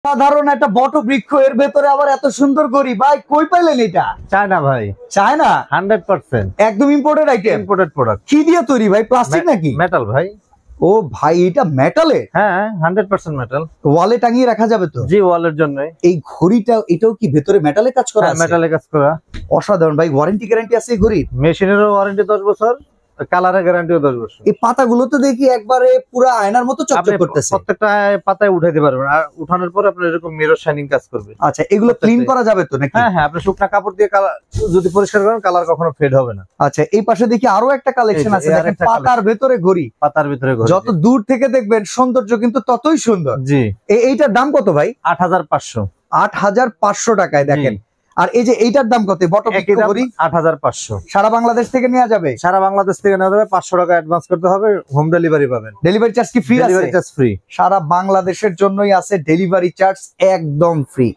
সাধারণ একটা বটবৃক্ষ, এর ভেতরে আবার এত সুন্দর ঘড়ি। ভাই কই পাইলেন এটা? চায়না ভাই, চায়না 100% একদম ইম্পোর্টেড আইটেম। Imported product. কি দিয়ে তৈরি ভাই? প্লাস্টিক নাকি মেটাল ভাই। ও ভাই এটা মেটালে? হ্যাঁ 100% মেটাল। ওয়ালে টাঙিয়ে রাখা যাবে তো? জি, ওয়ালের জন্য। এই ঘড়িটা এটাও কি ভেতরে মেটালে কাজ করা আছে? মেটালে কাজ করা। অসাধারণ ভাই। ওয়ারেন্টি গ্যারান্টি আছে এই ঘড়ির? মেশিনেরও ওয়ারেন্টি 10 বছর, কালারের গ্যারান্টিও 10 বছর। এই পাতাগুলো তো দেখি একবারে পুরো আয়নার মতো চকচক করতেছে। প্রত্যেকটা পাতায় উঠাইতে পারবেন, আর উঠানোর পর আপনার এরকম মিরর শাইনিং কাজ করবে। আচ্ছা, এগুলো ক্লিন করা যাবে তো নাকি? হ্যাঁ, আপনি শুকনা কাপড় দিয়ে যদি পরিষ্কার করেন কালার কখনো ফেড হবে না। আচ্ছা, এই পাশে দেখি আরো একটা কালেকশন আছে, দেখেন পাতার ভেতরে ঘড়ি। পাতার ভিতরে ঘড়ি। যত দূর থেকে দেখবেন সৌন্দর্য কিন্তু ততই সুন্দর। জি। এইটার দাম কত ভাই? 8500। 8500 টাকায় দেখেন। আর এই যে এইটার দাম কত? বটবৃক্ষ ঘড়ি 8500। সারা বাংলাদেশ থেকে নেওয়া যাবে? সারা বাংলাদেশ থেকে নেওয়া যাবে। 500 টাকা অ্যাডভান্স করতে হবে, হোম ডেলিভারি পাবেন। ডেলিভারি চার্জ কি ফ্রি আছে? Delivery charge free. সারা বাংলাদেশের জন্যই আছে ডেলিভারি চার্জ একদম ফ্রি।